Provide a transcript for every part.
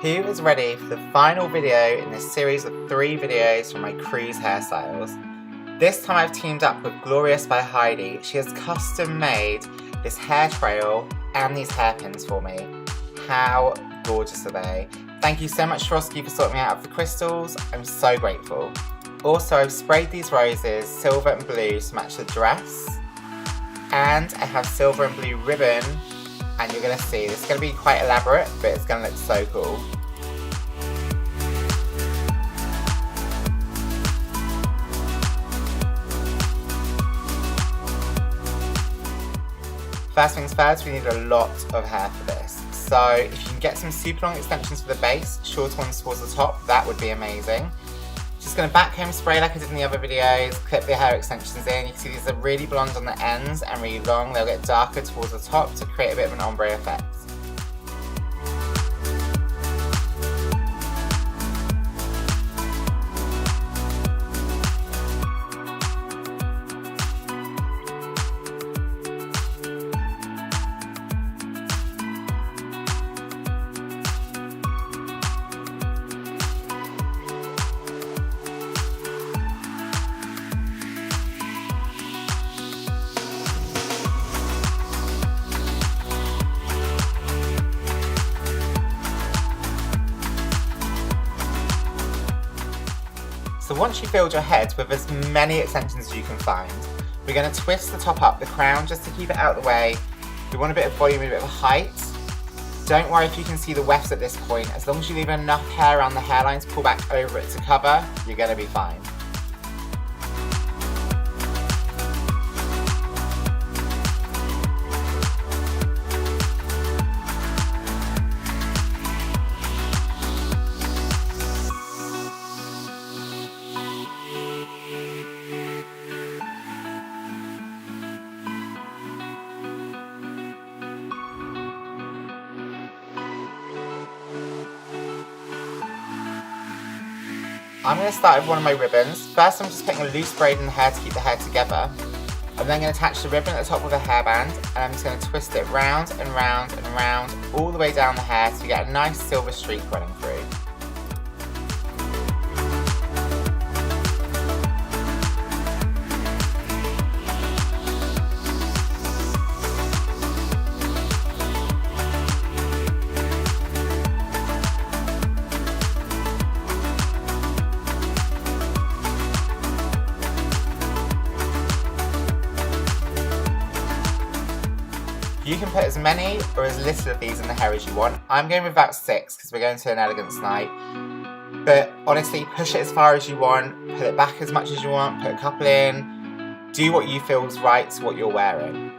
Who is ready for the final video in this series of 3 videos from my cruise hairstyles? This time I've teamed up with Glorious by Heidi. She has custom made this hair trail and these hairpins for me. How gorgeous are they? Thank you so much Frosky for sorting me out for crystals. I'm so grateful. Also I've sprayed these roses silver and blue to match the dress. And I have silver and blue ribbon. And you're going to see, this is going to be quite elaborate, but it's going to look so cool. First things first, we need a lot of hair for this. So if you can get some super long extensions for the base, shorter ones towards the top, that would be amazing. Just going to backcomb spray like I did in the other videos, clip the hair extensions in. You can see these are really blonde on the ends and really long. They'll get darker towards the top to create a bit of an ombre effect. So once you've filled your head with as many extensions as you can find, we're going to twist the top up, the crown, just to keep it out of the way. We want a bit of volume and a bit of height. Don't worry if you can see the wefts at this point. As long as you leave enough hair around the hairline to pull back over it to cover, you're going to be fine. I'm going to start with one of my ribbons. First I'm just putting a loose braid in the hair to keep the hair together. I'm then going to attach the ribbon at the top with a hairband and I'm just going to twist it round and round and round all the way down the hair so you get a nice silver streak running through. You can put as many or as little of these in the hair as you want. I'm going with about 6 because we're going to an elegance night. But honestly, push it as far as you want, put it back as much as you want, put a couple in, do what you feel is right to what you're wearing.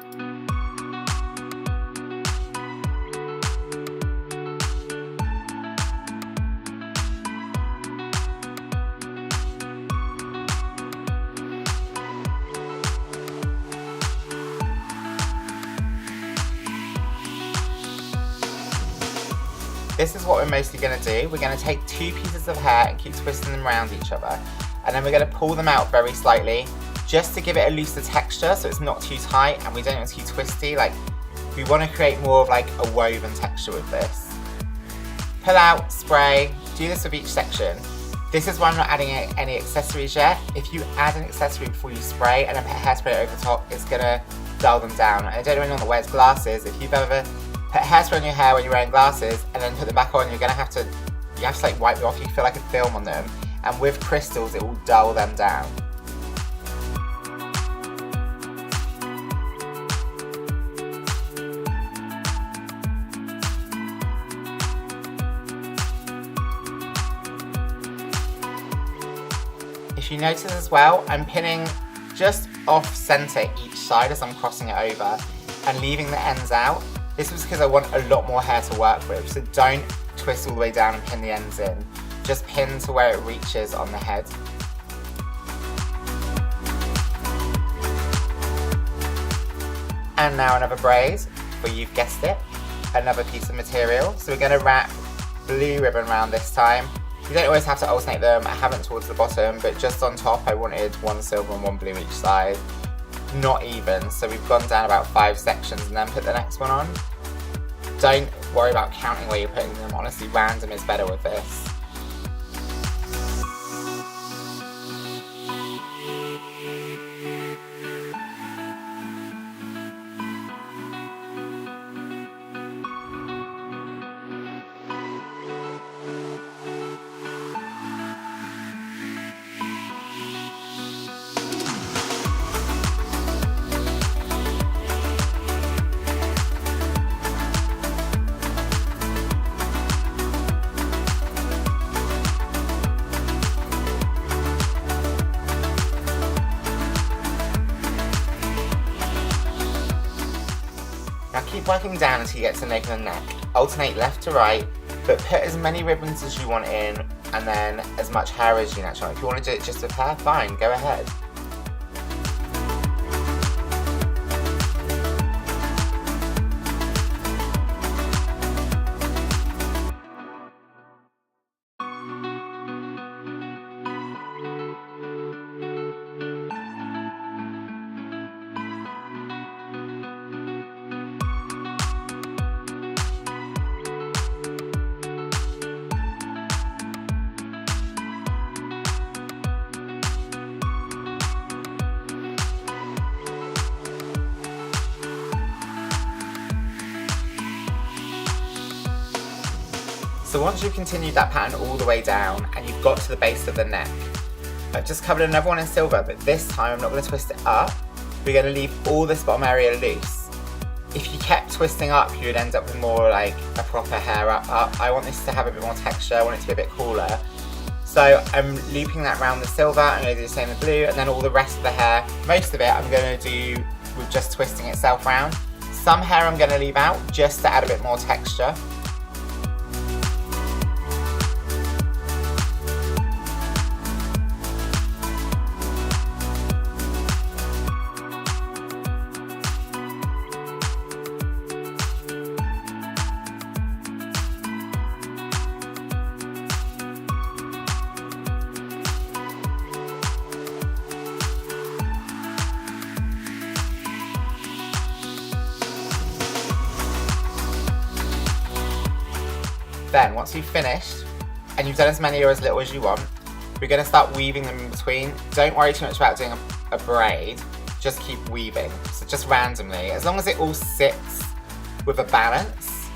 This is what we're mostly going to do. We're going to take 2 pieces of hair and keep twisting them around each other. And then we're going to pull them out very slightly, just to give it a looser texture so it's not too tight and we don't want it too twisty. Like, we want to create more of like a woven texture with this. Pull out, spray, do this with each section. This is why I'm not adding any accessories yet. If you add an accessory before you spray and then put hairspray over the top, it's going to dull them down. And I don't know anyone that wears glasses. If you've ever put hairspray on your hair when you're wearing glasses and then put them back on, you're going to have to like wipe them off. You feel like a film on them, and with crystals it will dull them down. If you notice as well, I'm pinning just off center each side as I'm crossing it over and leaving the ends out. This was because I want a lot more hair to work with, so don't twist all the way down and pin the ends in. Just pin to where it reaches on the head. And now another braid, for you've guessed it, another piece of material. So we're going to wrap blue ribbon around this time. You don't always have to alternate them, I haven't towards the bottom, but just on top I wanted 1 silver and 1 blue each side. Not even, so we've gone down about 5 sections and then put the next one on. Don't worry about counting where you're putting them. Honestly, random is better with this. Now keep working down until you get to the nape of the neck. Alternate left to right, but put as many ribbons as you want in, and then as much hair as you naturally want. If you want to do it just with hair, fine, go ahead. So once you've continued that pattern all the way down and you've got to the base of the neck, I've just covered another one in silver, but this time I'm not going to twist it up. We're going to leave all this bottom area loose. If you kept twisting up, you would end up with more like a proper hair up. I want this to have a bit more texture, I want it to be a bit cooler. So I'm looping that around the silver, I'm going to do the same with blue, and then all the rest of the hair, most of it I'm going to do with just twisting itself round. Some hair I'm going to leave out just to add a bit more texture. Then, once you've finished, and you've done as many or as little as you want, we're going to start weaving them in between. Don't worry too much about doing a braid, just keep weaving. So just randomly, as long as it all sits with a balance,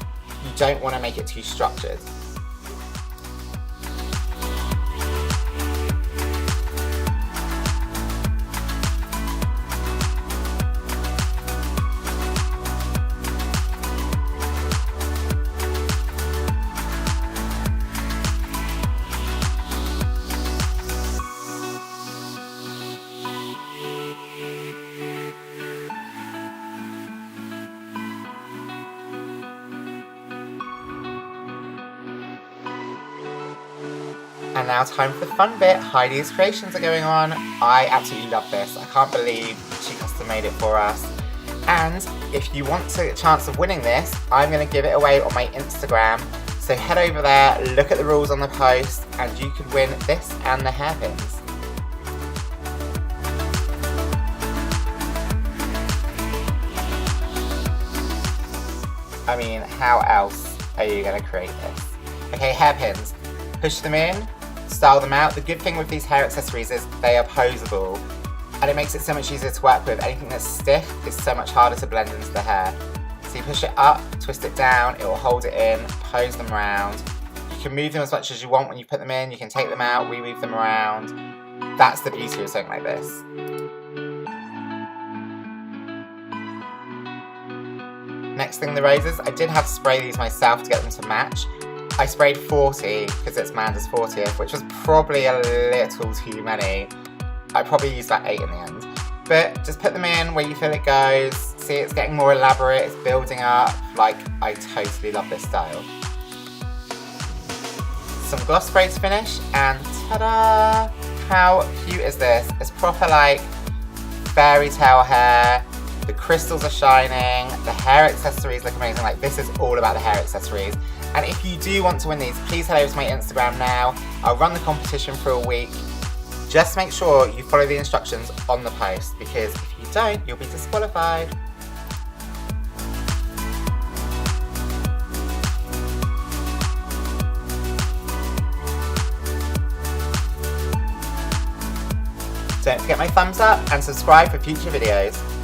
you don't want to make it too structured. And now time for the fun bit. Heidi's creations are going on. I absolutely love this. I can't believe she custom made it for us. And if you want a chance of winning this, I'm going to give it away on my Instagram. So head over there, look at the rules on the post, and you could win this and the hairpins. I mean, how else are you going to create this? Okay, hairpins. Push them in, style them out. The good thing with these hair accessories is they are posable, and it makes it so much easier to work with. Anything that's stiff is so much harder to blend into the hair. So you push it up, twist it down, it will hold it in, pose them around. You can move them as much as you want when you put them in, you can take them out, reweave them around. That's the beauty of something like this. Next thing, the roses. I did have to spray these myself to get them to match. I sprayed 40 because it's Amanda's 40th, which was probably a little too many. I probably used like 8 in the end. But just put them in where you feel it goes. See, it's getting more elaborate, it's building up. Like, I totally love this style. Some gloss spray to finish, and ta-da! How cute is this? It's proper like fairy tale hair. The crystals are shining, the hair accessories look amazing. Like, this is all about the hair accessories. And if you do want to win these, please head over to my Instagram now. I'll run the competition for a week. Just make sure you follow the instructions on the post, because if you don't, you'll be disqualified. Don't forget my thumbs up and subscribe for future videos.